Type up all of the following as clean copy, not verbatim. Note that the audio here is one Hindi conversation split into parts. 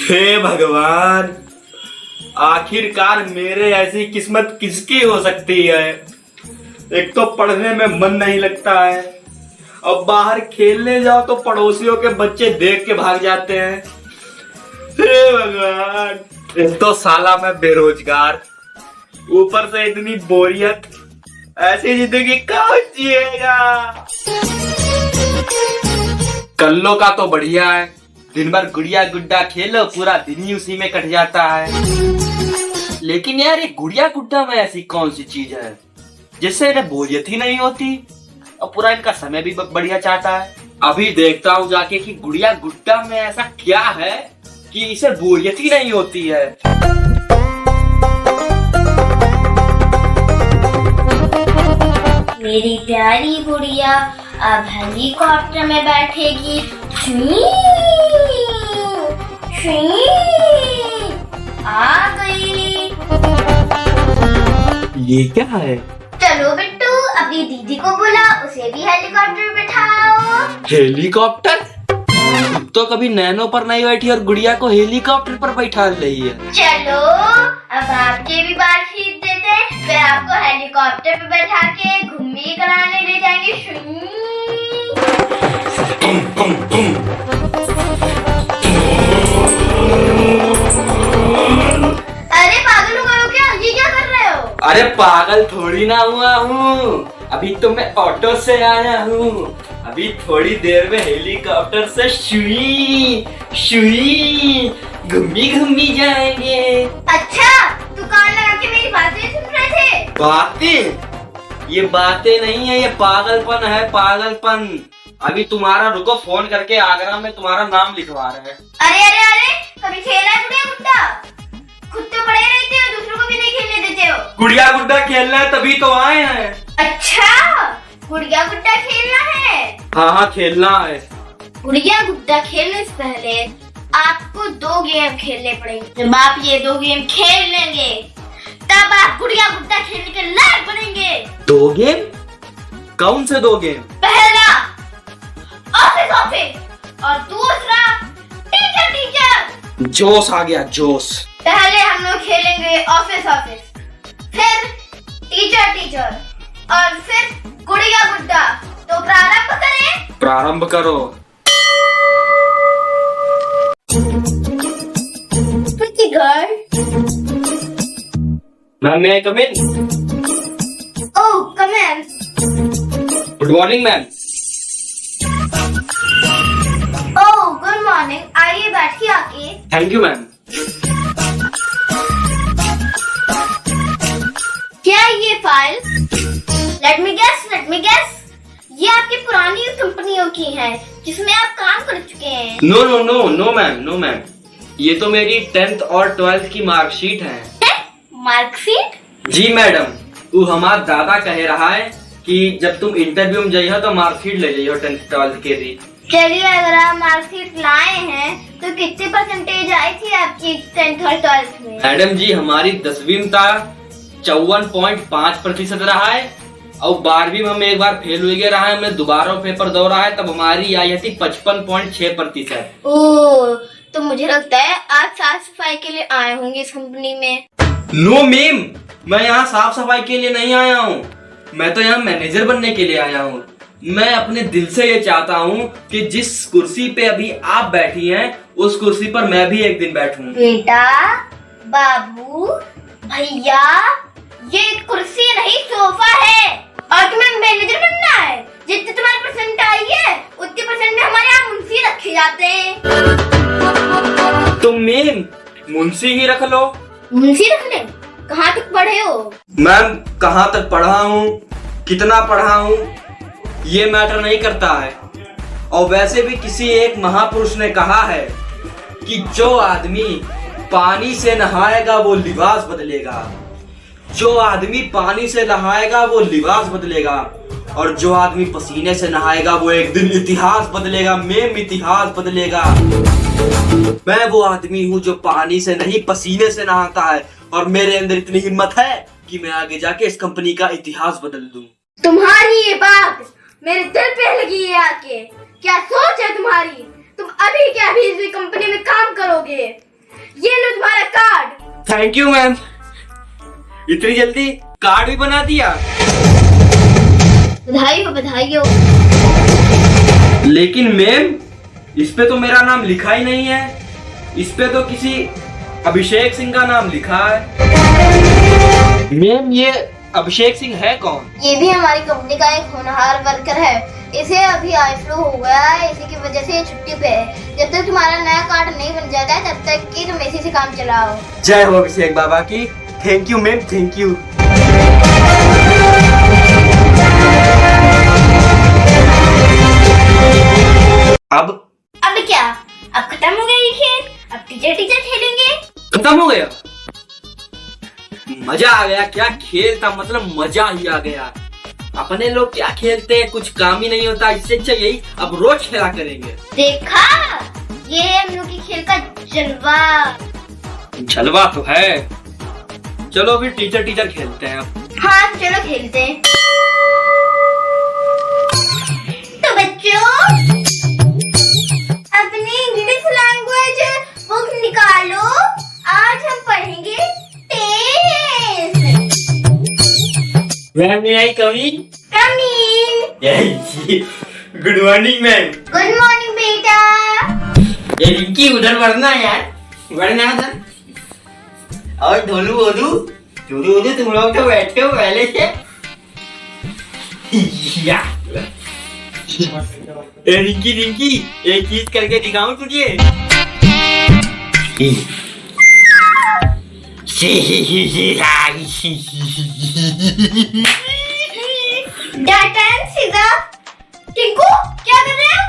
हे भगवान, आखिरकार मेरे ऐसी किस्मत किसकी हो सकती है। एक तो पढ़ने में मन नहीं लगता है, अब बाहर खेलने जाओ तो पड़ोसियों के बच्चे देख के भाग जाते हैं। हे भगवान, एक तो साला मैं बेरोजगार, ऊपर से इतनी बोरियत, ऐसी जिंदगी कौन जिएगा। कल्लो का तो बढ़िया है, दिन भर गुड़िया गुड्डा खेलो, पूरा दिन ही उसी में कट जाता है। लेकिन यार ये गुड़िया गुड्डा में ऐसी कौन सी चीज है जिससे इन्हें बोरियत ही नहीं होती और पूरा इनका समय भी बढ़िया चाहता है। अभी देखता हूँ जाके कि गुड़िया गुड्डा में ऐसा क्या है कि इसे बोरियत ही नहीं होती है। मेरी प्यारी गुड़िया अब हेलीकॉप्टर में बैठेगी। आ गई। ये क्या है? चलो बिट्टू, अपनी दीदी को बुला, उसे भी हेलीकॉप्टर में बैठाओ। हेलीकॉप्टर? तो कभी नैनो पर नहीं बैठी और गुड़िया को हेलीकॉप्टर पर बैठा रही है। चलो अब आपके भी बाल खींच देते हैं, फिर आपको हेलीकॉप्टर पे बैठा के घूमने कराने ले जाएंगे। अरे पागल हो गए हो क्या? ये क्या कर रहे हो? अरे पागल थोड़ी ना हुआ हूँ, अभी तो मैं ऑटो से आया हूँ। अभी थोड़ी देर में हेलीकॉप्टर से शुई शुई घूमी घूमी जाएंगे। अच्छा, तू कान लगा के मेरी बातें सुन रहे थे? बातें? ये बातें नहीं है, ये पागलपन है, पागलपन। अभी तुम्हारा रुको, फोन करके आगरा में तुम्हारा नाम लिखवा रहे हैं। अरे अरे अरे, कभी खेला है गुड़िया गुड्डा? खुद तो पड़े रहते हो, दूसरों को भी नहीं खेलने देते हो। गुड़िया गुड्डा खेलना है तभी तो आए हैं। अच्छा, गुड़िया गुड्डा खेलना है? हाँ हाँ खेलना है। गुड़िया गुड्डा खेलने से पहले आपको 2 गेम खेलने पड़ेंगे। जब आप ये 2 गेम खेल लेंगे तब आप गुड़िया गुड्डा खेलने के लायक बनेंगे। 2 गेम? कौन से 2 गेम? पहला ऑफिस ऑफिस और दूसरा टीचर टीचर। जोश आ गया, जोश। पहले हम लोग खेलेंगे ऑफिस ऑफिस, फिर टीचर टीचर और फिर गुड़िया गुड्डा। तो प्रारंभ करें? प्रारंभ करो। Pretty girl. Ma'am may I come in? Oh, come in. Good morning ma'am. Oh, good morning. आइए बैठिए आके। Thank you ma'am. क्या है ये फाइल? Let me guess. ये आपकी पुरानी कंपनियों की है जिसमें आप काम कर चुके हैं। नो मैम, ये तो मेरी 10th और 12th की मार्कशीट है। मार्कशीट? जी मैडम, वो हमारा दादा कह रहा है कि जब तुम इंटरव्यू में जाइए तो मार्कशीट ले जाइए 10th 12th के भी। चलिए, अगर आप मार्कशीट लाए हैं तो कितने परसेंटेज आई थी आपकी 10th और 12th में? मैडम जी, हमारी 10वीं में था 54.5% रहा है और 12वीं में हम एक बार फेल हुए रहा है, हमने दोबारा पेपर दो रहा है, तब हमारी आई थी 55.6%। ओह, तो मुझे लगता है आप साफ सफाई के लिए आए होंगे इस कंपनी में। नो मैम, मैं यहाँ साफ सफाई के लिए नहीं आया हूँ, मैं तो यहाँ मैनेजर बनने के लिए आया हूँ। मैं अपने दिल से ये चाहता हूँ कि जिस कुर्सी पे अभी आप बैठी हैं उस कुर्सी पर मैं भी एक दिन बैठूं। बेटा, बाबू, भैया, ये कुर्सी नहीं सोफा है और तुम्हें मैनेजर बनना है। जितने तुम्हारे परसेंट आई है उतने परसेंट में हमारे यहाँ मुंशी रखे जाते हैं। तो मैम मुंशी ही रख लो। मुंशी रख ले? कहाँ तक पढ़े हो? मैम कहाँ तक पढ़ा हूँ, कितना पढ़ा हूँ, ये मैटर नहीं करता है। और वैसे भी किसी एक महापुरुष ने कहा है कि जो आदमी पानी से नहाएगा वो लिबास बदलेगा, जो आदमी पानी से नहाएगा वो लिबास बदलेगा, और जो आदमी पसीने से नहाएगा वो एक दिन इतिहास बदलेगा। मैम इतिहास बदलेगा। मैं वो आदमी हूँ जो पानी से नहीं पसीने से नहाता है, और मेरे अंदर इतनी हिम्मत है कि मैं आगे जाके इस कंपनी का इतिहास बदल दूं। तुम्हारी ये बात मेरे दिल पे लगी है आके। क्या सोच है तुम्हारी? तुम अभी क्या अभी इस कंपनी में काम करोगे? ये लो तुम्हारा कार्ड। Thank you ma'am. इतनी जल्दी कार्ड भी बना दिया? बधाई हो, बधाई हो। लेकिन मैम, इस पे तो मेरा नाम लिखा ही नहीं है। इस पे तो किसी अभिषेक सिंह का नाम लिखा है। मैम, ये अभिषेक सिंह है कौन? ये भी हमारी कंपनी का एक होनहार वर्कर है। इसे अभी आई फ्लू हो गया है, इसी की वजह से ये छुट्टी पे है। जब तक तुम्हारा नया कार्ड नहीं बन जाता है तब तक कि तुम इसी से काम चलाओ। जय हो अभिषेक बाबा की। Thank you ma'am, thank you. अब क्या? अब खत्म हो गया ये खेल? अब टीचर खेलेंगे? खत्म हो गया? मजा आ गया। क्या खेल था, मतलब मजा ही आ गया। अपने लोग क्या खेलते हैं, कुछ काम ही नहीं होता। इससे अच्छा यही अब रोज खेला करेंगे। देखा, ये हम लोग की खेल का जलवा। जलवा तो है। चलो फिर टीचर खेलते हैं अब। हाँ चलो खेलते हैं। तो बच्चों, अपनी इंग्लिश लैंग्वेज बुक निकालो। आज हम पढ़ेंगे test. Ma'am, may I come in? Come in। Good morning ma'am. Good morning बेटा। ये रिंकी उधर बढ़ना यार, बढ़ना उधर। और धोलू ओलू तुम लोग तो बैठे हो पहले से। ए रिंकी, एक चीज करके दिखाऊं तुझे? डाटा एंड सीधा। टिंकू, क्या कर रहे हो?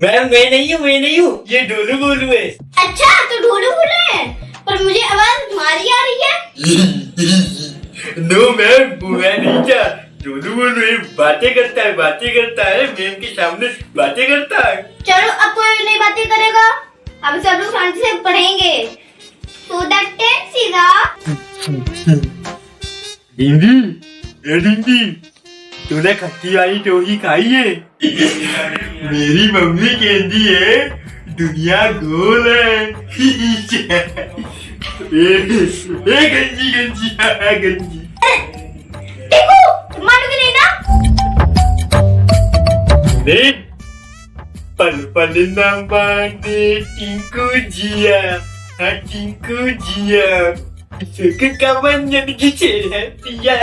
मैम, मैं नहीं हूँ, ये ढोलू बोलू है। अच्छा, तो ढोलू बोल रहे हैं, पर मुझे आवाज तुम्हारी आ रही है। नो मैम, वो मैं नहीं था। ढोलू बोलू है, बातें करता है मैम के सामने बातें करता है। चलो, अब कोई नई बातें करेगा। अब सब लोग शांति से पढ़ेंगे। तो टेंस सीधा। रिंकी, तूने खट्टी वाली टोफी खाई है? मेरी मम्मी कहती है दुनिया गोल है। गंजी। टिंकू, तुम मानोगे नहीं ना? नहीं, पल ना माने टिंकू जिया, टिंकू जिया, सुख का बंधन किसे है पिया।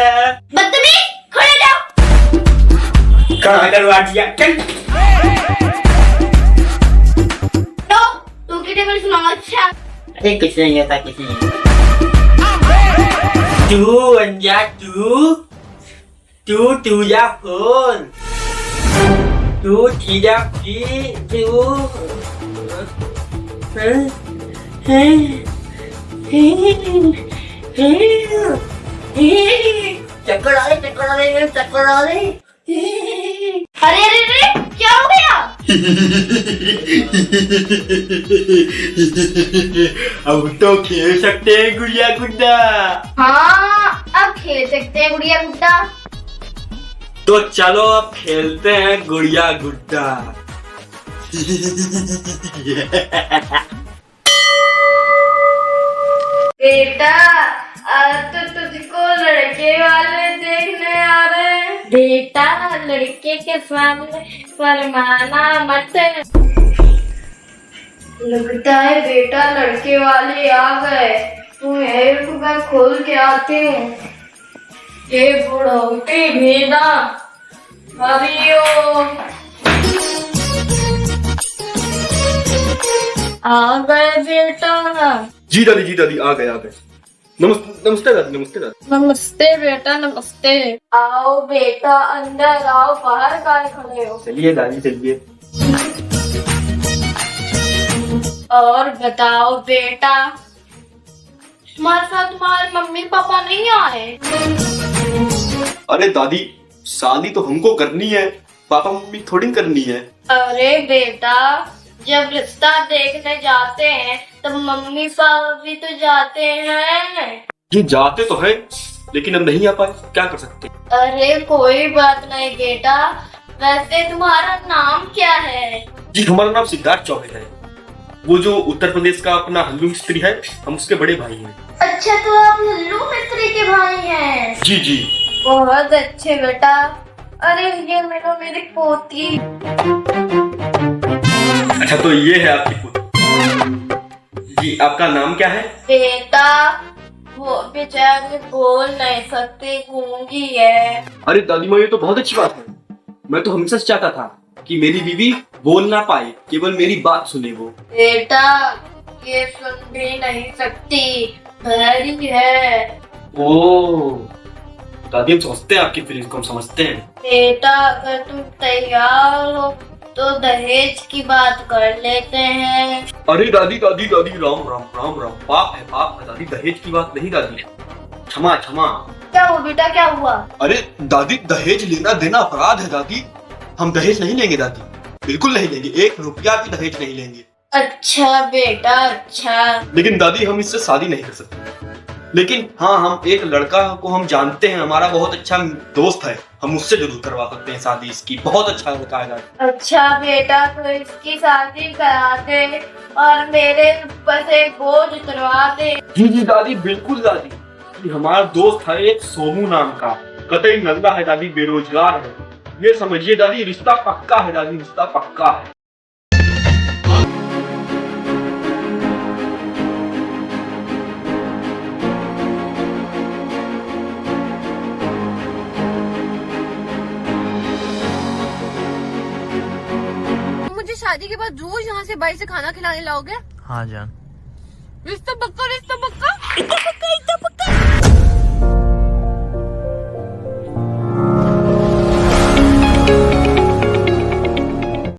बदतमीज, खड़े जाओ। खड़ा करवा दिया, चल। तू की टेबल सुनाओ। अच्छा, अरे कुछ नहीं होता, कुछ नहीं होता। तू अंजा, तू या फोन, तू चीजा की, चक्कर आ रहे। अरे अरे अरे, क्या हो गया? अब तो खेल सकते हैं गुड़िया गुड्डा। हाँ, अब खेल सकते हैं गुड़िया गुड्डा। तो चलो अब खेलते हैं गुड़िया गुड्डा। बेटा, आज तो तुझको लड़के वाले देखने आ रहे हैं। बेटा, लड़के के सामने शर्माना मत। लगता है बेटा लड़के वाले आ गए। तू हेयर को मैं खोल के आती हूँ। ये बुढ़ौती भी ना, हरिओम। आ गए बेटा। जी दादी आ गए। नमस्ते दादी। नमस्ते बेटा, नमस्ते। आओ बेटा, अंदर आओ, बाहर काहे खड़े हो? चलिए दादी, चलिए। और बताओ बेटा, तुम्हारे साथ तुम्हारे मम्मी पापा नहीं आए? अरे दादी, शादी तो हमको करनी है, पापा मम्मी थोड़ी करनी है। अरे बेटा, जब रिश्ता देखने जाते हैं तब मम्मी पापा भी तो जाते हैं। ये जाते तो हैं, लेकिन अब नहीं आ पाए, क्या कर सकते। अरे कोई बात नहीं बेटा। वैसे तुम्हारा नाम क्या है? जी, हमारा नाम सिद्धार्थ चौबे है। वो जो उत्तर प्रदेश का अपना हल्लू मिस्त्री है, हम उसके बड़े भाई हैं। अच्छा, तो आप लल्लू मिस्त्री के भाई हैं। जी जी। बहुत अच्छे बेटा। अरे ये मेरी पोती। अच्छा, तो ये है आपकी पुत्री। जी, आपका नाम क्या है? बेटा वो बेचारी बोल नहीं सकती, गूंगी है। अरे दादी माँ, ये तो बहुत अच्छी बात है। मैं तो हमेशा से चाहता था कि मेरी बीवी बोल ना पाए, केवल मेरी बात सुने वो। बेटा ये सुन भी नहीं सकती, बहरी है। ओह, दादी हम समझते हैं आपकी फीलिंग्स को, हम समझते हैं। बेटा अगर तुम तैयार हो तो दहेज की बात कर लेते हैं। अरे दादी दादी दादी, राम राम राम राम, पाप है दादी, दहेज की बात नहीं दादी, क्षमा क्षमा। क्या हुआ बेटा, क्या हुआ? अरे दादी, दहेज लेना देना अपराध है दादी, हम दहेज नहीं लेंगे दादी, बिल्कुल नहीं लेंगे, 1 रुपया भी दहेज नहीं लेंगे। अच्छा बेटा अच्छा। लेकिन दादी हम इससे शादी नहीं कर सकते। लेकिन हाँ, हम एक लड़का को हम जानते हैं, हमारा बहुत अच्छा दोस्त है, हम उससे जरूर करवा सकते हैं शादी इसकी, बहुत अच्छा लड़का है दादी। अच्छा बेटा, तो इसकी शादी करा दे और मेरे ऊपर से बोझ उतरवा दे। जी जी दादी, बिल्कुल दादी। हमारा दोस्त है एक सोमू नाम का, कतई नंगा है दादी, बेरोजगार है, ये समझिए दादी, रिश्ता पक्का है दादी, रिश्ता पक्का है। मुझे शादी के बाद रोज यहाँ से बाई से खाना खिलाने लाओगे? हाँ जान। रिश्ता पक्का, रिश्ता पक्का।